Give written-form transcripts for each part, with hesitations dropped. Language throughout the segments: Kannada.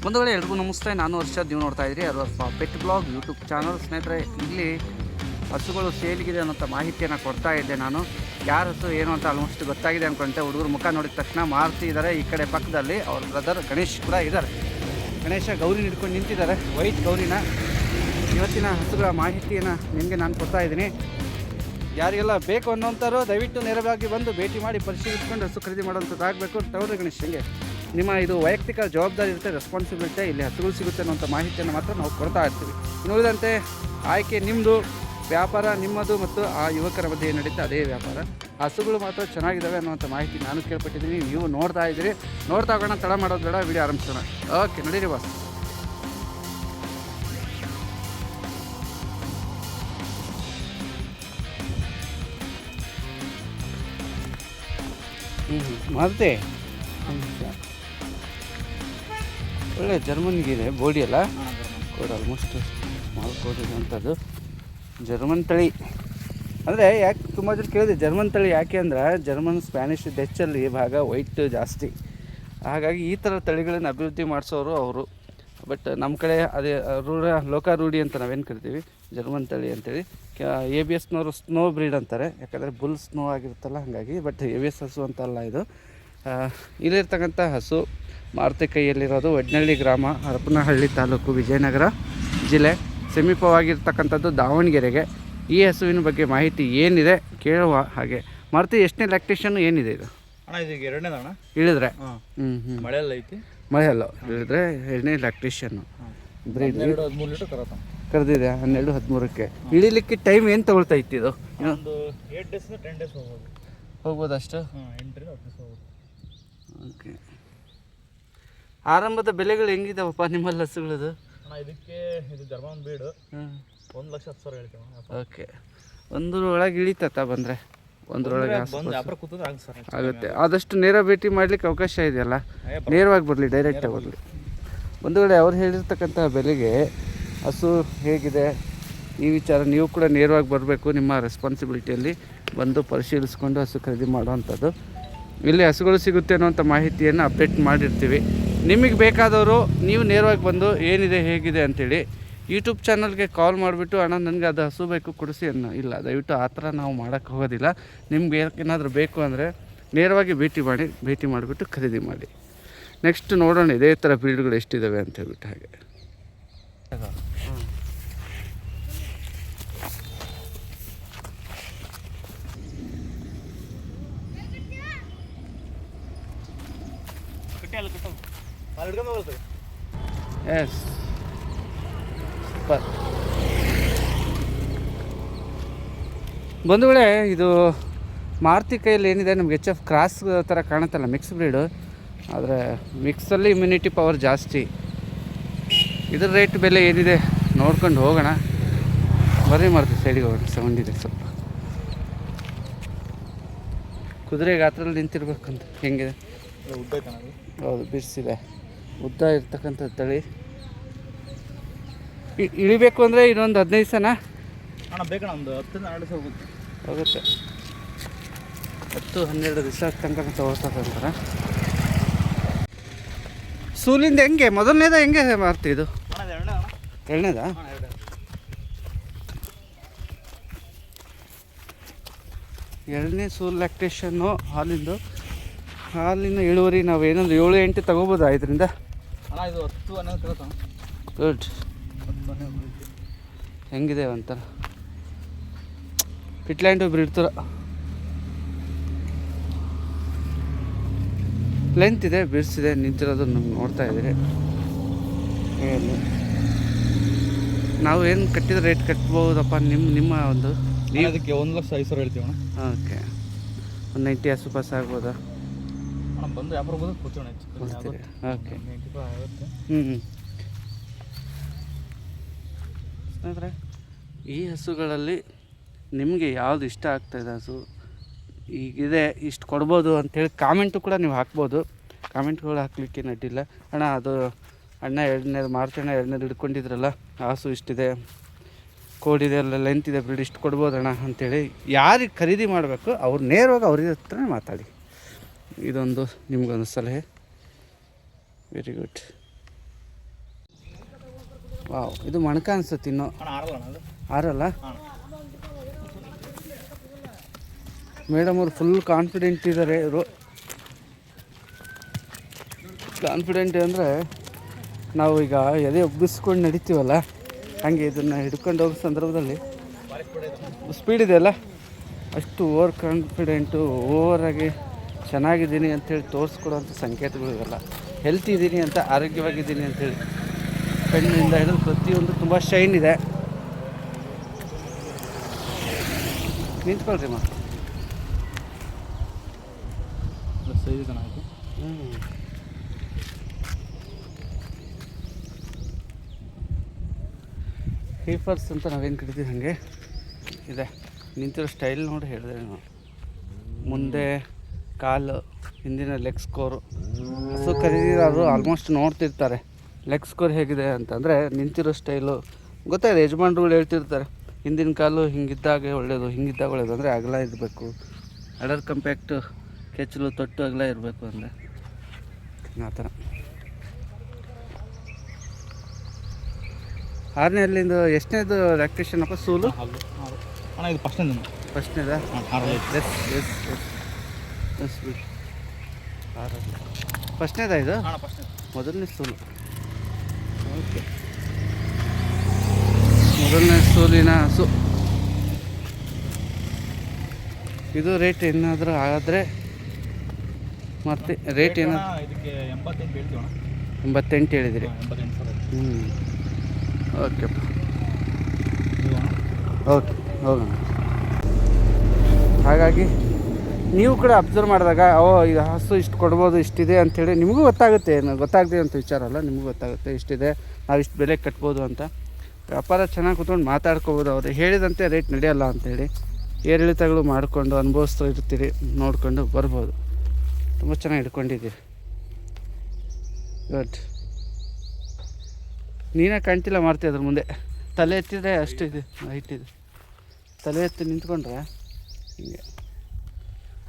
ಒಂದು ವೇಳೆ ಎಲ್ರಿಗೂ ನಮಸ್ತೆ. ನಾನು ವರ್ಷದ್ ನೀವು ನೋಡ್ತಾ ಇದ್ರಿ ಅರ್ವರ್ಫ ಪೆಟ್ ಬ್ಲಾಗ್ ಯೂಟ್ಯೂಬ್ ಚಾನಲ್. ಸ್ನೇಹಿತರೆ, ಇಲ್ಲಿ ಹಸುಗಳು ಸೇಲಿಗಿದೆ ಅನ್ನೋಂಥ ಮಾಹಿತಿಯನ್ನು ಕೊಡ್ತಾ ಇದ್ದೆ ನಾನು. ಯಾರ ಹಸು ಏನು ಅಂತ ಆಲ್ಮೋಸ್ಟ್ ಗೊತ್ತಾಗಿದೆ ಅಂದ್ಕೊಂಡೆ. ಹುಡುಗರು ಮುಖ ನೋಡಿದ ತಕ್ಷಣ ಮಾರುತಿ ಇದ್ದಾರೆ. ಈ ಕಡೆ ಪಕ್ಕದಲ್ಲಿ ಅವ್ರ ಬ್ರದರ್ ಗಣೇಶ್ ಕೂಡ ಇದ್ದಾರೆ. ಗಣೇಶ ಗೌರಿ ಹಿಡ್ಕೊಂಡು ನಿಂತಿದ್ದಾರೆ, ವೈಟ್ ಗೌರಿನ. ಇವತ್ತಿನ ಹಸುಗಳ ಮಾಹಿತಿಯನ್ನು ನಿಮಗೆ ನಾನು ಕೊಡ್ತಾ ಇದ್ದೀನಿ. ಯಾರಿಗೆಲ್ಲ ಬೇಕು ಅನ್ನೋಂಥವ್ರು ದಯವಿಟ್ಟು ನೇರವಾಗಿ ಬಂದು ಭೇಟಿ ಮಾಡಿ ಪರಿಶೀಲಿಸ್ಕೊಂಡು ಹಸು ಖರೀದಿ ಮಾಡೋಂಥದ್ದಾಗಬೇಕು. ತಗೊಳ್ರಿ ಗಣೇಶ್, ಹಂಗೆ ನಿಮ್ಮ ಇದು ವೈಯಕ್ತಿಕ ಜವಾಬ್ದಾರಿ ಇರುತ್ತೆ, ರೆಸ್ಪಾನ್ಸಿಬಿಲಿಟಿ. ಇಲ್ಲಿ ಹಸುಗಳು ಸಿಗುತ್ತೆ ಅನ್ನೋಂಥ ಮಾಹಿತಿಯನ್ನು ಮಾತ್ರ ನಾವು ಕೊಡ್ತಾ ಇರ್ತೀವಿ. ನೋಡಿದಂತೆ ಆಯ್ಕೆ ನಿಮ್ಮದು, ವ್ಯಾಪಾರ ನಿಮ್ಮದು ಮತ್ತು ಆ ಯುವಕರ ಮಧ್ಯೆ ನಡೀತಾ ಅದೇ ವ್ಯಾಪಾರ. ಹಸುಗಳು ಮಾತ್ರ ಚೆನ್ನಾಗಿದ್ದಾವೆ ಅನ್ನೋಂಥ ಮಾಹಿತಿ ನಾನು ಕೇಳ್ಪಟ್ಟಿದ್ದೀನಿ. ನೀವು ನೋಡ್ತಾ ಇದ್ದೀರಿ. ನೋಡ್ತಾ ಹೋಗೋಣ, ತಡ ಮಾಡೋದು ಬೇಡ, ವಿಡಿಯೋ ಆರಂಭಿಸೋಣ. ಓಕೆ, ನಡೀರಿ ಬಾಸ್. ಮಾರುತಿ ಒಳ್ಳೆ ಜರ್ಮನ್ಗಿದೆ ಬೋಡಿ ಅಲ್ಲ, ಕೋಡ್ ಆಲ್ಮೋಸ್ಟ್ ಸ್ಮಾಲ್ ಕೋಡ್ ಇದೆ ಅಂಥದ್ದು. ಜರ್ಮನ್ ತಳಿ ಅಂದರೆ ಯಾಕೆ ತುಂಬ ಜನ ಕೇಳಿದೆ ಜರ್ಮನ್ ತಳಿ ಯಾಕೆ ಅಂದ್ರೆ ಜರ್ಮನ್, ಸ್ಪ್ಯಾನಿಷ್, ಡಚ್ಚಲ್ಲಿ ಭಾಗ ವೈಟ್ ಜಾಸ್ತಿ. ಹಾಗಾಗಿ ಈ ಥರ ತಳಿಗಳನ್ನು ಅಭಿವೃದ್ಧಿ ಮಾಡಿಸೋರು ಅವರು. ಬಟ್ ನಮ್ಮ ಕಡೆ ಅದೇ ಲೋಕಾರೂಢಿ ಅಂತ ನಾವೇನು ಕರಿತೀವಿ, ಜರ್ಮನ್ ತಳಿ ಅಂತೇಳಿ. ABS ನವರು ಸ್ನೋ ಬ್ರೀಡ್ ಅಂತಾರೆ, ಯಾಕಂದರೆ ಬುಲ್ ಸ್ನೋ ಆಗಿರುತ್ತಲ್ಲ ಹಾಗಾಗಿ. ಬಟ್ ABS ಹಸು ಅಂತಲ್ಲ ಇದು. ಇಲ್ಲಿರ್ತಕ್ಕಂಥ ಹಸು ಮಾರುತಿ ಕೈಯಲ್ಲಿರೋದು ವಡ್ನಳ್ಳಿ ಗ್ರಾಮ, ಹರಪನಹಳ್ಳಿ ತಾಲೂಕು, ವಿಜಯನಗರ ಜಿಲ್ಲೆ. ಸಮೀಪವಾಗಿರ್ತಕ್ಕಂಥದ್ದು ದಾವಣಗೆರೆಗೆ. ಈ ಹಸುವಿನ ಬಗ್ಗೆ ಮಾಹಿತಿ ಏನಿದೆ ಕೇಳುವ ಹಾಗೆ. ಮಾರುತಿ ಎಷ್ಟನೇ ಲ್ಯಾಕ್ಟೇಷನ್ ಏನಿದೆ ಇದು? ಅಣ್ಣ ಇದು ಎರಡನೇದು ಅಣ್ಣ. ಇಳಿದ್ರೆ ಮಳೆಯಲ್ಲ ಐತಿ, ಮಳೆಯಲ್ಲ ಇಳಿದ್ರೆ ಎರಡನೇ ಲ್ಯಾಕ್ಟೇಷನ್ನು. ಬ್ರೀಡ್ 13 ಲೀಟರ್ ಕರೆದಿದೆ 12-13ಕ್ಕೆ. ಇಳಿಲಿಕ್ಕೆ ಟೈಮ್ ಏನು ತಗೊಳ್ತಾ ಇತ್ತು ಇದು? ಒಂದು 8 ಡೇಸ್ 10 ಡೇಸ್ ಹೋಗ್ಬೋದು ಅಷ್ಟು. 8 ಡೇಸ್ ಹೋಗ್ಬೋದು. ಓಕೆ. ಆರಂಭದ ಬೆಲೆಗಳು ಹೆಂಗಿದಾವಪ್ಪ ನಿಮ್ಮಲ್ಲಿ ಹಸುಗಳದು? ಅಣ್ಣ ಇದಕ್ಕೆ ಇದು ಜರ್ಮನ್ ಬೀಡು 1,10,000 ಹೇಳ್ತೀವಿ. ಓಕೆ. ಒಂದರೊಳಗೆ ಇಳಿತತ್ತ ಬಂದರೆ? ಒಂದರೊಳಗೆ ಆಗುತ್ತೆ. ಆದಷ್ಟು ನೇರ ಭೇಟಿ ಮಾಡಲಿಕ್ಕೆ ಅವಕಾಶ ಇದೆಯಲ್ಲ, ನೇರವಾಗಿ ಬರಲಿ, ಡೈರೆಕ್ಟಾಗಿ ಬರಲಿ. ಒಂದು ವೇಳೆ ಅವ್ರು ಹೇಳಿರ್ತಕ್ಕಂಥ ಬೆಲೆಗೆ ಹಸು ಹೇಗಿದೆ ಈ ವಿಚಾರ ನೀವು ಕೂಡ ನೇರವಾಗಿ ಬರಬೇಕು. ನಿಮ್ಮ ರೆಸ್ಪಾನ್ಸಿಬಿಲಿಟಿಯಲ್ಲಿ ಬಂದು ಪರಿಶೀಲಿಸ್ಕೊಂಡು ಹಸು ಖರೀದಿ ಮಾಡುವಂಥದ್ದು. ಇಲ್ಲಿ ಹಸುಗಳು ಸಿಗುತ್ತೆ ಅನ್ನೋಂಥ ಮಾಹಿತಿಯನ್ನು ಅಪ್ಡೇಟ್ ಮಾಡಿರ್ತೀವಿ. ನಿಮಗೆ ಬೇಕಾದವರು ನೀವು ನೇರವಾಗಿ ಬಂದು ಏನಿದೆ ಹೇಗಿದೆ ಅಂಥೇಳಿ ಯೂಟ್ಯೂಬ್ ಚಾನಲ್ಗೆ ಕಾಲ್ ಮಾಡಿಬಿಟ್ಟು ಅಣ್ಣ ನನಗೆ ಅದು ಹಸು ಬೇಕು ಕೊಡಿಸಿ ಅನ್ನೋ ಇಲ್ಲ, ದಯವಿಟ್ಟು ಆ ಥರ ನಾವು ಮಾಡೋಕ್ಕೆ ಹೋಗೋದಿಲ್ಲ. ನಿಮ್ಗೆ ಏನಾದರೂ ಬೇಕು ಅಂದರೆ ನೇರವಾಗಿ ಭೇಟಿ ಮಾಡಿಬಿಟ್ಟು ಖರೀದಿ ಮಾಡಿ. ನೆಕ್ಸ್ಟ್ ನೋಡೋಣ ಇದೇ ಥರ ಬ್ರೀಡ್ಗಳು ಎಷ್ಟಿದ್ದಾವೆ ಅಂತ ಹೇಳ್ಬಿಟ್ಟು ಹಾಗೆ. Yes, super. ಬಂಧುಗಳೇ, ಇದು ಮಾರುತಿ ಕೈಯಲ್ಲಿ ಏನಿದೆ ನಮ್ಗೆ HF ಕ್ರಾಸ್ ಥರ ಕಾಣುತ್ತಲ್ಲ, ಮಿಕ್ಸ್ ಬ್ರೀಡು. ಆದರೆ ಮಿಕ್ಸಲ್ಲಿ ಇಮ್ಯುನಿಟಿ ಪವರ್ ಜಾಸ್ತಿ. ಇದ್ರ ರೇಟ್ ಬೆಲೆ ಏನಿದೆ ನೋಡ್ಕೊಂಡು ಹೋಗೋಣ. ಬರ್ರಿ ಮಾರುತಿ, ಸೈಡಿಗೆ ಹೋಗೋಣ. ಸೌಂಡ್ ಇದೆ ಸ್ವಲ್ಪ. ಕುದುರೆ ಗಾತ್ರದಲ್ಲಿ ನಿಂತಿರ್ಬೇಕಂತ ಹೆಂಗಿದೆ? ಹೌದು, ಬಿಡಿಸಿದೆ. ಉದ್ದ ಇರ್ತಕ್ಕಂಥ ತಳಿ. ಇಳಿಬೇಕು ಅಂದರೆ ಇನ್ನೊಂದು 15 ದಿವಸನಾ ಅಣ್ಣ ಬೇಕಣ್ಣ? ಒಂದು 10-12 ದಿವಸ ಹೋಗುತ್ತೆ. 10-12 ದಿವಸ ತನಕ ತಗೋತಂತಾರೆ. ಸೂಲಿಂದ ಹೆಂಗೆ ಮೊದಲನೇದ ಹೆಂಗೆ ಮಾರ್ತಿ ಇದು? ಎರಡನೇದಾ? ಎರಡನೇ ಸೂಲ್ ಲ್ಯಾಕ್ಟೇಷನ್ನು. ಹಾಲಿನ ಇಳುವರಿ ನಾವು ಏನಂದ್ರೆ 7-8 ತಗೋಬೋದಾ ಇದರಿಂದ? ಇದು 10-12 ಗುಡ್. ಹೆಂಗಿದೆ ಒಂಥರ ಪಿಟ್ಲ್ಯಾಂಡು ಬ್ರೀಡ್ ಥರ ಲೆಂತ್ ಇದೆ, ಬಿಡಿಸಿದೆ, ನಿಂತಿರೋದು ನಮ್ಗೆ ನೋಡ್ತಾ ಇದ್ದೀರಿ. ನಾವು ಏನು ಕಟ್ಟಿದ ರೇಟ್ ಕಟ್ಬೋದಪ್ಪ ನಿಮ್ಮ ಒಂದು? ನೀವು ಅದಕ್ಕೆ 1,05,000 ಹೇಳ್ತೀವಿ ಅಣ್ಣ. ಓಕೆ, 190 ಆಸುಪಾಸು ಆಗ್ಬೋದಾ? ಅಣ್ಣ ಬಂದು ವ್ಯಾಪಾರ ಬಂದು ಕೂರ್ಚೋಣ. ಓಕೆ. ಸ್ನೇಹಿತರೆ, ಈ ಹಸುಗಳಲ್ಲಿ ನಿಮಗೆ ಯಾವುದು ಇಷ್ಟ ಆಗ್ತಾಯಿದೆ ಹಸು ಈಗಿದೆ ಇಷ್ಟು ಕೊಡ್ಬೋದು ಅಂಥೇಳಿ ಕಾಮೆಂಟು ಕೂಡ ನೀವು ಹಾಕ್ಬೋದು. ಕಾಮೆಂಟ್ಗಳು ಹಾಕಲಿಕ್ಕೆ ನಡ್ಡಿಲ್ಲ. ಅಣ್ಣ ಅದು ಅಣ್ಣ ಎರಡನೇದು ಮಾರ್ತಣ್ಣ ಎರಡನೇದು ಹಿಡ್ಕೊಂಡಿದ್ರಲ್ಲ, ಹಸು ಇಷ್ಟಿದೆ, ಕೋಡಿದೆ, ಎಲ್ಲ ಲೆಂತ್ ಇದೆ, ಬ್ರೀಡ್ ಇಷ್ಟು ಕೊಡ್ಬೋದಣ್ಣ ಅಂಥೇಳಿ ಯಾರಿಗೆ ಖರೀದಿ ಮಾಡಬೇಕು ಅವ್ರು ನೇರವಾಗಿ ಅವ್ರಿಗೆ ಹತ್ರ ಮಾತಾಡಿ. ಇದೊಂದು ನಿಮಗೊಂದು ಸಲಹೆ. Very good. ವಾವ್, ಇದು ಮಣಕ ಅನ್ಸುತ್ತೆ ಇನ್ನು ಅಣ್ಣ ಆರಲ್ಲ ಅಣ್ಣ ಅದು ಆರಲ್ಲ. ಹಾಂ ಮೇಡಮ್ ಅವ್ರು ಫುಲ್ ಕಾನ್ಫಿಡೆಂಟ್ ಇದ್ದಾರೆ. ಇವರು ಕಾನ್ಫಿಡೆಂಟ್ ಅಂದರೆ ನಾವು ಈಗ ಎದೆ ಒಗ್ಗಿಸ್ಕೊಂಡು ನಡಿತೀವಲ್ಲ, ಹಾಗೆ ಇದನ್ನು ಹಿಡ್ಕೊಂಡು ಹೋಗೋ ಸಂದರ್ಭದಲ್ಲಿ ಸ್ಪೀಡ್ ಇದೆಯಲ್ಲ, ಅಷ್ಟು ಓವರ್ ಕಾನ್ಫಿಡೆಂಟು, ಓವರಾಗಿ ಚೆನ್ನಾಗಿದ್ದೀನಿ ಅಂಥೇಳಿ ತೋರಿಸ್ಕೊಡೋಂಥ ಸಂಕೇತಗಳು ಇವೆಲ್ಲ. ಹೆಲ್ತಿ ಇದ್ದೀನಿ ಅಂತ, ಆರೋಗ್ಯವಾಗಿದ್ದೀನಿ ಅಂಥೇಳಿ ಕಣ್ಣಿಂದ ಹಿಡಿದು ಪ್ರತಿಯೊಂದು ತುಂಬ ಶೈನ್ ಇದೆ. ನಿಂತ್ಕೊಳ್ರಿ ಮಾ. ಸೈಜ್ ಚೆನ್ನಾಗಿತ್ತು. ಕೀಪರ್ಸ್ ಅಂತ ನಾವೇನು ಕರಿತೀವಿ ಹಾಗೆ ಇದೆ. ನಿಂತಿರೋ ಸ್ಟೈಲ್ ನೋಡಿ ಹೇಳಿದೆ ನಾವು. ಮುಂದೆ ಕಾಲು, ಹಿಂದಿನ ಲೆಗ್ ಸ್ಕೋರು. ಹಸು ಖರೀದಿದಾರರು ಆಲ್ಮೋಸ್ಟ್ ನೋಡ್ತಿರ್ತಾರೆ ಲೆಗ್ ಸ್ಕೋರ್ ಹೇಗಿದೆ ಅಂತಂದರೆ ನಿಂತಿರೋ ಸ್ಟೈಲು ಗೊತ್ತಾಗಿದೆ. ಯಜಮಾನ್ರುಗಳು ಹೇಳ್ತಿರ್ತಾರೆ ಹಿಂದಿನ ಕಾಲು ಹಿಂಗಿದ್ದಾಗ ಒಳ್ಳೆಯದು, ಹಿಂಗಿದ್ದಾಗ ಒಳ್ಳೆಯದು ಅಂದರೆ ಅಗಲ ಇರಬೇಕು, ಅಡರ್ ಕಂಪ್ಯಾಕ್ಟು, ಕೆಚ್ಚಲು ತೊಟ್ಟು ಅಗಲ ಇರಬೇಕು ಅಂದರೆ ಆ ಥರ. ಆರನೇ ಅಲ್ಲಿಂದ ಎಷ್ಟನೇದು ಲ್ಯಾಕ್ಟೇಷನ್ ಅಪ್ಪ ಸೂಲು? ಅಣ್ಣ ಇದು ಫಸ್ಟ್ನೇದಾ? ಎಸ್ ಎಸ್ ಎಸ್ ಎಸ್ ಬಿಡಿ. ಫಸ್ಟ್ನೇದಾ ಇದು? ಮೊದಲನೇ ಸೂಲು. ಓಕೆ, ಮೊದಲನೇ ಸೂಲಿನ ಹಸು. ಇದು ರೇಟ್ ಏನಾದರೂ ಆದರೆ ಮತ್ತೆ ರೇಟ್ ಏನಾದರೂ ಇದಕ್ಕೆ 88 ಹೇಳ್ತೀವಿ ಅಣ್ಣ. 88 ಹೇಳಿದಿರಿ. 88,000. ಓಕೆಪ್ಪ, ಓಕೆ ಹೋಗೋಣ. ಹಾಗಾಗಿ ನೀವು ಕೂಡ ಅಬ್ಸರ್ವ್ ಮಾಡಿದಾಗ ಇದು ಹಸು ಇಷ್ಟು ಕೊಡ್ಬೋದು, ಇಷ್ಟಿದೆ ಅಂಥೇಳಿ ನಿಮಗೂ ಗೊತ್ತಾಗುತ್ತೆ. ಏನು ಗೊತ್ತಾಗದೆ ಅಂತ ವಿಚಾರ ಅಲ್ಲ, ನಿಮಗೂ ಗೊತ್ತಾಗುತ್ತೆ ಇಷ್ಟಿದೆ, ನಾವು ಇಷ್ಟು ಬೆಲೆ ಕಟ್ಬೋದು ಅಂತ. ವ್ಯಾಪಾರ ಚೆನ್ನಾಗಿ ಕೂತ್ಕೊಂಡು ಮಾತಾಡ್ಕೋಬೋದು. ಅವರು ಹೇಳಿದಂತೆ ರೇಟ್ ನಡೆಯಲ್ಲ ಅಂಥೇಳಿ ಏರಿಳಿತಗಳು ಮಾಡಿಕೊಂಡು ಅನುಭವಿಸ್ತಾ ಇರ್ತೀರಿ, ನೋಡಿಕೊಂಡು ಬರ್ಬೋದು. ತುಂಬ ಚೆನ್ನಾಗಿ ಹಿಡ್ಕೊಂಡಿದ್ದೀರಿ. ಗುಡ್. ನೀನೇ ಕಾಣ್ತಿಲ್ಲ ಮಾಡ್ತೀವಿ ಅದ್ರ ಮುಂದೆ. ತಲೆ ಎತ್ತಿದ್ರೆ ಅಷ್ಟು ಇದೆ, ಹೈಟ್ ಇದೆ. ತಲೆ ಎತ್ತಿ ನಿಂತ್ಕೊಂಡ್ರೆ ಹಿಂಗೆ.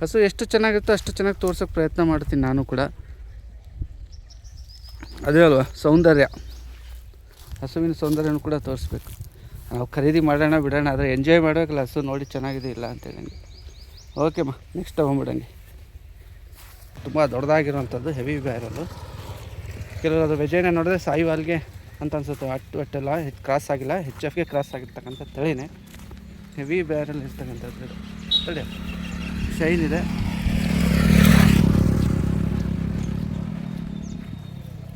ಹಸು ಎಷ್ಟು ಚೆನ್ನಾಗಿರುತ್ತೋ ಅಷ್ಟು ಚೆನ್ನಾಗಿ ತೋರ್ಸೋಕ್ಕೆ ಪ್ರಯತ್ನ ಮಾಡ್ತೀನಿ ನಾನು ಕೂಡ. ಅದೇ ಅಲ್ವಾ ಸೌಂದರ್ಯ, ಹಸುವಿನ ಸೌಂದರ್ಯನೂ ಕೂಡ ತೋರಿಸ್ಬೇಕು. ನಾವು ಖರೀದಿ ಮಾಡೋಣ ಬಿಡೋಣ, ಆದರೆ ಎಂಜಾಯ್ ಮಾಡಬೇಕಲ್ಲ. ಹಸು ನೋಡಿ ಚೆನ್ನಾಗಿದೆ ಇಲ್ಲ ಅಂತೇಳಿ. ಓಕೆಮ್ಮ, ನೆಕ್ಸ್ಟ್ ತೊಗೊಂಬಿಡಂಗೆ. ತುಂಬ ದೊಡ್ಡದಾಗಿರೋವಂಥದ್ದು, ಹೆವಿ ಬ್ಯಾರಲ್ಲು. ಕೆಲವರು ಅದು ವೆಜೈನ ನೋಡಿದ್ರೆ ಸಾಯಿವಾಲ್ಗೆ ಅಂತ ಅನ್ಸುತ್ತೆ. ಒಟ್ಟೆಲ್ಲ ಕ್ರಾಸ್ ಆಗಿಲ್ಲ, HFಗೆ ಕ್ರಾಸ್ ಆಗಿರ್ತಕ್ಕಂಥ ತಳಿನೇ. ಹೆವಿ ಬ್ಯಾರಲ್ ಇರ್ತಕ್ಕಂಥದ್ದು ಇದು. ತಳಿ ಶೈನ್ ಇದೆ.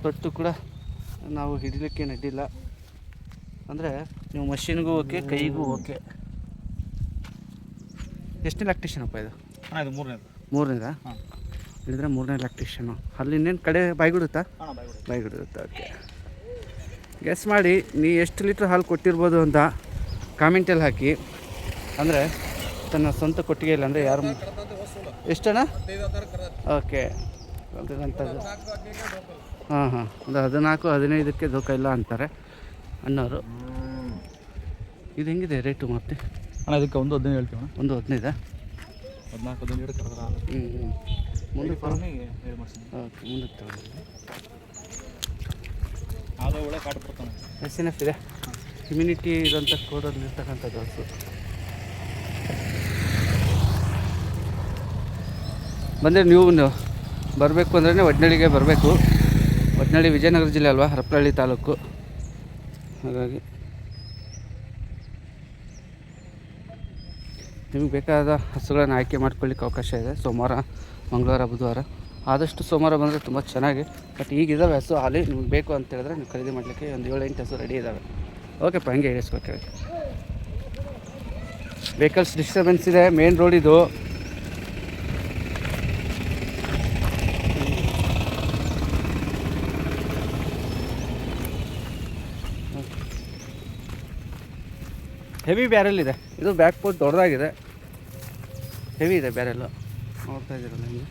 ತೊಟ್ಟು ಕೂಡ ನಾವು ಹಿಡಿಲಿಕ್ಕೆ ನಡ್ಡಿಲ್ಲ. ಅಂದರೆ ನೀವು ಮಷಿನ್ಗೂ ಓಕೆ, ಕೈಗೂ ಓಕೆ. ಎಷ್ಟನೇ ಲ್ಯಾಕ್ಟೇಷನ್ ಅಪ್ಪ ಇದು? ಇದು ಮೂರನೇದಾ? ಹಾಂ, ಹೇಳಿದ್ರೆ ಮೂರನೇ ಲ್ಯಾಕ್ಟೇಷನು. ಅಲ್ಲಿ ಇನ್ನೇನು ಕಡೆ ಬಾಯ್ಗುಡುತ್ತಾ? ಬಾಯ್ಗುಡುತ್ತಾ? ಓಕೆ. ಗೆಸ್ ಮಾಡಿ ನೀ ಎಷ್ಟು ಲೀಟ್ರ್ ಹಾಲು ಕೊಟ್ಟಿರ್ಬೋದು ಅಂತ ಕಾಮೆಂಟಲ್ಲಿ ಹಾಕಿ. ಅಂದರೆ ತನ್ನ ಸ್ವಂತ ಕೊಟ್ಟಿಗೆಯಲ್ಲಿ, ಅಂದರೆ ಯಾರು ಎಷ್ಟಣ್ಣ? ಓಕೆ, ಅಂಥದ್ದು. ಹಾಂ ಹಾಂ, ಒಂದು 14-15ಕ್ಕೆ ದೋಖ ಇಲ್ಲ ಅಂತಾರೆ ಅನ್ನೋರು. ಇದು ಹೆಂಗಿದೆ ರೇಟು ಮತ್ತೆ? ಅಣ್ಣ ಇದಕ್ಕೆ 1.15 ಹೇಳ್ತೀವಿ. ಒಂದು 15? 14-15 ಕರೆದ್ರೆ ಮುಂದೆ ಓಕೆ, ಮುಂದಕ್ಕೆ ತಗೊಳ್ಳಿ. ಅದು ಒಳ್ಳೆ ಕಾಡು ಬರ್ತಾನೆ. ಎಸ್ ಇದೆ. ಇಮ್ಯುನಿಟಿ ಇರೋಂಥ ಕೋಡಲ್ಲಿ ಇರ್ತಕ್ಕಂಥದ್ದು ಹಸು. ಬಂದರೆ ನೀವು ಬರಬೇಕು ಅಂದ್ರೆ ಒಡ್ನಳ್ಳಿಗೆ ಬರಬೇಕು. ಒಡ್ನಳ್ಳಿ ವಿಜಯನಗರ ಜಿಲ್ಲೆ ಅಲ್ವಾ, ಹರಪನಹಳ್ಳಿ ತಾಲೂಕು. ಹಾಗಾಗಿ ನಿಮಗೆ ಬೇಕಾದ ಹಸುಗಳನ್ನು ಆಯ್ಕೆ ಮಾಡ್ಕೊಳ್ಳಿಕ್ಕೆ ಅವಕಾಶ ಇದೆ. ಸೋಮವಾರ, ಮಂಗಳವಾರ, ಬುಧವಾರ. ಆದಷ್ಟು ಸೋಮವಾರ ಬಂದರೆ ತುಂಬ ಚೆನ್ನಾಗಿ. ಬಟ್ ಈಗಿದ್ದಾವೆ ಹಸು ಹಾಲಿ. ನಿಮ್ಗೆ ಬೇಕು ಅಂತ ಹೇಳಿದ್ರೆ ನೀವು ಖರೀದಿ ಮಾಡಲಿಕ್ಕೆ ಒಂದು 7-8 ಹಸು ರೆಡಿ ಇದ್ದಾವೆ. ಓಕೆಪ್ಪ, ಹಂಗೆ ಇಳಿಸ್ಬೇಕು. ವೆಹಿಕಲ್ಸ್ ಡಿಸ್ಟರ್ಬೆನ್ಸ್ ಇದೆ, ಮೇನ್ ರೋಡ್ ಇದು. ಹೆವಿ ಬ್ಯಾರೆಲ್ ಇದೆ. ಇದು ಬ್ಯಾಕ್ ಪೋಸ್ಟ್ ದೊಡ್ಡದಾಗಿದೆ, ಹೆವಿ ಇದೆ ಬ್ಯಾರೆಲ್ಲು. ನೋಡ್ತಾ ಇದ್ದೀರಲ್ಲ ನಿಮಗೆ.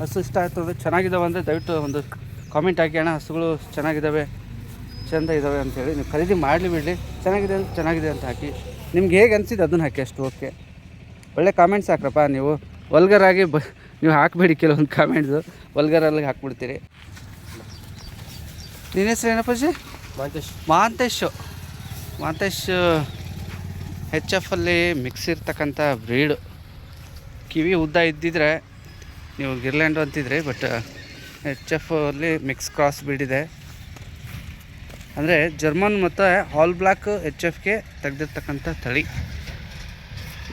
ಹಸು ಇಷ್ಟ ಆಯಿತು ಅಂದರೆ, ಚೆನ್ನಾಗಿದ್ದಾವೆ ಅಂದರೆ ದಯವಿಟ್ಟು ಒಂದು ಕಾಮೆಂಟ್ ಹಾಕಿ. ಅಣ್ಣ ಹಸುಗಳು ಚೆನ್ನಾಗಿದ್ದಾವೆ, ಚೆಂದ ಇದ್ದಾವೆ ಅಂಥೇಳಿ. ನೀವು ಖರೀದಿ ಮಾಡಲಿ ಬಿಡಲಿ, ಚೆನ್ನಾಗಿದೆ ಚೆನ್ನಾಗಿದೆ ಅಂತ ಹಾಕಿ. ನಿಮ್ಗೆ ಹೇಗೆ ಅನಿಸಿದ್ದು ಅದನ್ನು ಹಾಕಿ ಅಷ್ಟು. ಓಕೆ, ಒಳ್ಳೆ ಕಾಮೆಂಟ್ಸ್ ಹಾಕ್ರಪ್ಪ ನೀವು. ವಲ್ಗರಾಗಿ ನೀವು ಹಾಕಬೇಡಿ, ಕೆಲವೊಂದು ಕಾಮೆಂಟ್ಸು ವಲ್ಗರಲ್ಲಿ ಹಾಕ್ಬಿಡ್ತೀರಿ. ನಿನ್ನ ಹೆಸರು ಏನಪ್ಪಾಜಿ? ಮಾಂತೇಶ್ ಹೆಚ್ ಎಫಲ್ಲಿ ಮಿಕ್ಸ್ ಇರ್ತಕ್ಕಂಥ ಬ್ರೀಡು. ಕಿವಿ ಉದ್ದ ಇದ್ದಿದ್ರೆ ನೀವು ಗಿರ್ಲ್ಯಾಂಡು ಅಂತಿದ್ರಿ, ಬಟ್ ಹೆಚ್ ಎಫ್ ಅಲ್ಲಿ ಮಿಕ್ಸ್ ಕ್ರಾಸ್ ಬ್ರೀಡ್ ಇದೆ. ಅಂದರೆ ಜರ್ಮನ್ ಮತ್ತು ಹಾಲ್ ಬ್ಲಾಕ್ ಹೆಚ್ ಎಫ್ಗೆ ತೆಗೆದಿರ್ತಕ್ಕಂಥ ತಳಿ.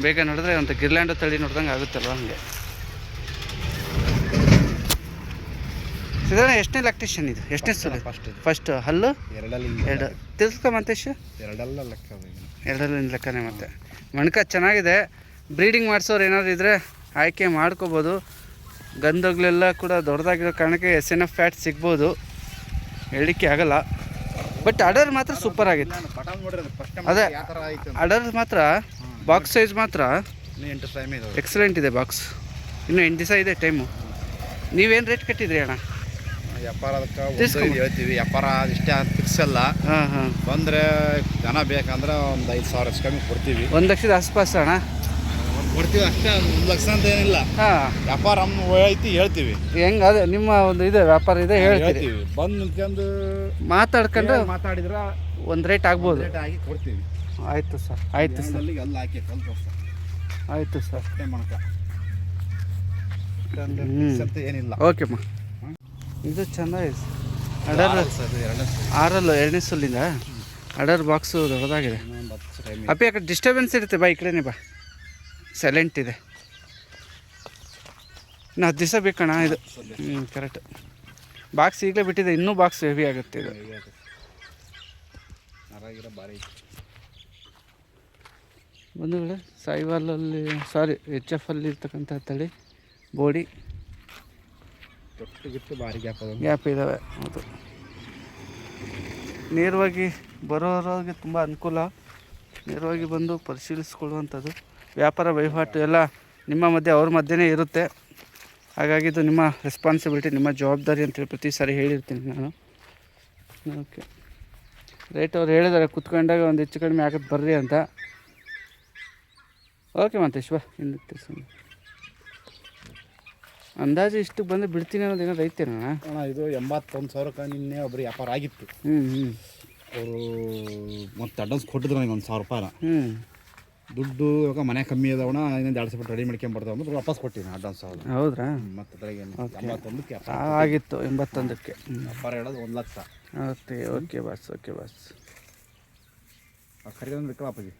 ಬೇಗ ನೋಡಿದ್ರೆ ಒಂದು ಗಿರ್ಲ್ಯಾಂಡು ತಳಿ ನೋಡ್ದಂಗೆ ಆಗುತ್ತಲ್ವ, ಹಾಗೆ. ಸಾಧಾರಣ ಎಷ್ಟನೇ ಲ್ಯಾಕ್ಟೇಷನ್ ಇದು? ಎಷ್ಟನೇ ಸಲ? ಫಸ್ಟ್ ಹಲ್ಲು ಎರಡು ತಿಳ್ಸ್ಕೊ ಮಂತೇಶ್. ಎರಡಲ್ಲಿನ ಲೆಕ್ಕನೇ. ಮತ್ತೆ ಮಣ್ಕ ಚೆನ್ನಾಗಿದೆ. ಬ್ರೀಡಿಂಗ್ ಮಾಡಿಸೋರು ಏನಾದ್ರು ಇದ್ದರೆ ಆಯ್ಕೆ ಮಾಡ್ಕೋಬೋದು. ಗಂಧಗಳೆಲ್ಲ ಕೂಡ ದೊಡ್ಡದಾಗಿರೋ ಕಾರಣಕ್ಕೆ SNF ಫ್ಯಾಟ್ ಸಿಗ್ಬೋದು, ಹೇಳಲಿಕ್ಕೆ ಆಗಲ್ಲ. ಬಟ್ ಅಡರ್ ಮಾತ್ರ ಸೂಪರ್ ಆಗಿತ್ತು. ಅದೇ ಅಡರ್ ಮಾತ್ರ ಬಾಕ್ಸ್ ಸೈಜ್ ಮಾತ್ರ ಎಕ್ಸಲೆಂಟ್ ಇದೆ. ಬಾಕ್ಸ್ ಇನ್ನೂ 8 ದಿವಸ ಇದೆ ಟೈಮು. ನೀವೇನು ರೇಟ್ ಕಟ್ಟಿದ್ರಿ ಅಣ್ಣ? ವ್ಯಾಪಾರ ಹೇಳ್ತೀವಿ, ವ್ಯಾಪಾರ ಇಷ್ಟೇ ಫಿಕ್ಸ್ ಅಲ್ಲ. ಬಂದರೆ ಜನ ಬೇಕಂದ್ರೆ ಒಂದು 5,000 ಕಮ್ಮಿ ಕೊಡ್ತೀವಿ. 1 ಲಕ್ಷದ ಆಸ್ಪಾಸ್ ಅಣ್ಣ ಕೊಡ್ತೀವಿ ಅಷ್ಟೇ. 1 ಲಕ್ಷ ಅಂತ ಏನಿಲ್ಲ. ವ್ಯಾಪಾರ ಐತಿ ಹೇಳ್ತೀವಿ. ಹೆಂಗೆ ಅದೇ ನಿಮ್ಮ ಒಂದು ಇದೆ ವ್ಯಾಪಾರ ಇದೆ ಹೇಳ್ತೀವಿ. ಬಂದು ನಿಂತ್ಕೊಂಡು ಮಾತಾಡಿದ್ರೆ ಒಂದು ರೇಟ್ ಆಗ್ಬೋದು. ಆಗಿ ಕೊಡ್ತೀವಿ. ಆಯಿತು ಸರ್, ಆಯಿತು ಸರ್, ಎಲ್ಲ ಹಾಕಿ ಆಯಿತು ಸರ್. ಏನಿಲ್ಲ. ಓಕೆಮ್ಮ, ಇದು ಚೆನ್ನಾಗಿದೆ. ಅಡರ್ 6 ಎರಡನೇ ಸಲ್ಲಿಂದ ಅಡರ್ ಬಾಕ್ಸು ದೊಡ್ಡದಾಗಿದೆ. ಅಪ್ಪಿ ಆ ಕಡೆ ಡಿಸ್ಟರ್ಬೆನ್ಸ್ ಇರುತ್ತೆ, ಬಾ ಈ ಕಡೆನೇ ಬಾ. ಸೈಲೆಂಟ್ ಇದೆ. ಇನ್ನು 10 ದಿವಸ ಬೇಕಣ್ಣ ಇದು. ಕರೆಕ್ಟ್. ಬಾಕ್ಸ್ ಈಗಲೇ ಬಿಟ್ಟಿದೆ, ಇನ್ನೂ ಬಾಕ್ಸ್ ಹೆವಿ ಆಗುತ್ತೆ ಇದು. ಬಂಧುಗಳೇ, ಸಾಯಿವಾಲಲ್ಲಿ ಹೆಚ್ ಎಫ್ ಅಲ್ಲಿ ಇರ್ತಕ್ಕಂಥ ತಳಿ ಬೋಡಿ ಭಾರಿ ಗ್ಯಾಪ್ ಇದ್ದಾವೆ. ಹೌದು, ನೇರವಾಗಿ ಬರೋರಿಗೆ ತುಂಬ ಅನುಕೂಲ. ನೇರವಾಗಿ ಬಂದು ಪರಿಶೀಲಿಸ್ಕೊಳ್ಳುವಂಥದ್ದು. ವ್ಯಾಪಾರ ವಹಿವಾಟು ಎಲ್ಲ ನಿಮ್ಮ ಮಧ್ಯೆ ಅವ್ರ ಮಧ್ಯೆನೇ ಇರುತ್ತೆ. ಹಾಗಾಗಿ ಇದು ನಿಮ್ಮ ರೆಸ್ಪಾನ್ಸಿಬಿಲಿಟಿ, ನಿಮ್ಮ ಜವಾಬ್ದಾರಿ ಅಂತೇಳಿ ಪ್ರತಿ ಸಾರಿ ಹೇಳಿರ್ತೀನಿ ನಾನು. ಓಕೆ, ರೇಟ್ ಅವ್ರು ಹೇಳಿದ್ದಾರೆ ಕುತ್ಕೊಂಡಾಗ ಒಂದು ಹೆಚ್ಚು ಕಡಿಮೆ ಆಗುತ್ತೆ ಬರ್ರಿ ಅಂತ. ಓಕೆ ಮಂತೇಶ್ವ, ಇನ್ನು ಅಂದಾಜು ಇಷ್ಟು ಬಂದು ಬಿಡ್ತೀನಿ ಅನ್ನೋದು ಏನಾದ್ರು ಐತೇನ? ಇದು 81,000 ನಿನ್ನೆ ಒಬ್ರು ವ್ಯಾಪಾರ ಆಗಿತ್ತು. ಅವರು ಮತ್ತೆ ಅಡ್ವಾನ್ಸ್ ಕೊಟ್ಟಿದ್ರು ನನಗೆ 1,000 ರೂಪಾಯಿನ. ದುಡ್ಡು ಇವಾಗ ಮನೆ ಕಮ್ಮಿ ಅದಾವಣ, ಇನ್ನೊಂದು 2 ಸ್ವಲ್ಪ ರೆಡಿ ಮಾಡ್ಕೊಂಬರ್ತಾವ ಅಂದ್ರೆ ವಾಪಸ್ ಕೊಟ್ಟಿನಿ ಅಡ್ವಾನ್ಸ್. ಹೌದ್ರಾ? ಮತ್ತೆ ಬೆಳಗ್ಗೆ 81ಕ್ಕೆ ಆಗಿತ್ತು. 81ಕ್ಕೆ ವ್ಯಾಪಾರ ಹೇಳೋದು 1 lakh. Okay okay boss, okay boss. ಖರೀದಿ ಬೇಕಲ್ಲ ಅಪ್ಪಾಜಿ.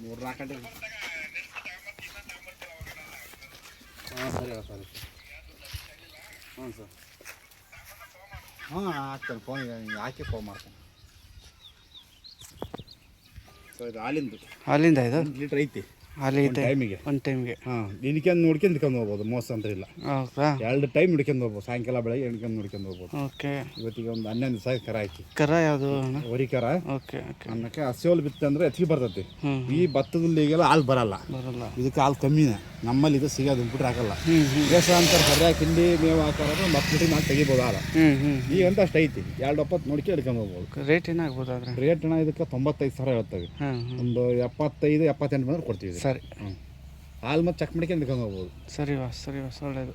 3-4 ಗಂಟೆ. ಸರಿ ಸರಿ. ಸರ್. ಆಗ್ತಾನೆ ಫೋನ್. ಯಾಕೆ ಫೋನ್ ಮಾಡ್ತಾನೆ. ಸೊ ಇದು ಹಾಲಿಂದ ಇದು 1 ಲೀಟ್ರ್ ಐತಿ. ಹಾಲಿದೆ ಒಂದು ಟೈಮಿಗೆ. ನಿನ್ಕೊಂಡು ನೋಡ್ಕೊಂಡು ಹೋಗ್ಬೋದು, ಮೋಸ ಅಂತ ಇಲ್ಲ. 2 ಟೈಮ್ ಹಿಡ್ಕೊಂಡು ಹೋಗ್ಬೋದು, ಸಾಯಂಕಾಲ ಬೆಳಗ್ಗೆ ನೋಡ್ಕೊಂಡು ಹೋಗ್ಬೋದು. ಓಕೆ. ಇವತ್ತಿಗೆ ಒಂದು 11 ದಿವಸ ಕರ ಐತಿ. ಕರ ಯಾವುದು? ಹೊರಿ ಕರ. Okay okay. ಅನ್ನಕ್ಕೆ ಹಸಿವಲ್ಲಿ ಬಿತ್ತು ಅಂದ್ರೆ ಹೆಚ್ಚಿಗೆ ಬರ್ತೈತಿ. ಈ ಭತ್ತದಲ್ಲಿ ಈಗೆಲ್ಲ ಹಾಲು ಬರಲ್ಲ. ಇದಕ್ಕೆ ಹಾಲು ಕಮ್ಮಿನೇ. ನಮ್ಮಲ್ಲಿ ಇದು ಸಿಗೋದು ಬಿಟ್ರೆ ಹಾಕಲ್ಲ. ದೇಶ ಅಂತ ಸರಿಯಾಗಿ ತಿಂಡಿ ಮೇವು ಹಾಕೋದು 10 ಲೀಟರ್ ಮಾಡಿ ತೆಗಿಬೋದು ಹಾಲು. ಈಗಂತ ಅಷ್ಟು ಐತಿ. 2 ಒಪ್ಪತ್ತು ನೋಡ್ಕೊಂಡು ಹಿಡ್ಕೊಂಡು ಹೋಗ್ಬೋದು. ರೇಟ್ ಏನಾಗ್ಬೋದು ಆದರೆ? ರೇಟ್ ಇದಕ್ಕೆ 95,000 ಹೇಳ್ತೇವೆ. ಒಂದು 75-78 ಬಂದ್ರೆ ಕೊಡ್ತೀವಿ. ಸರಿ. ಹಾಲು ಮತ್ತು ಚೆಕ್ ಮಾಡ್ಕೊಂಡು ಹಿಡ್ಕೊಂಡು ಹೋಗ್ಬೋದು. ಸರಿ ವಾಸ್, ಸರಿ ವಾಸ್, ಒಳ್ಳೆಯದು.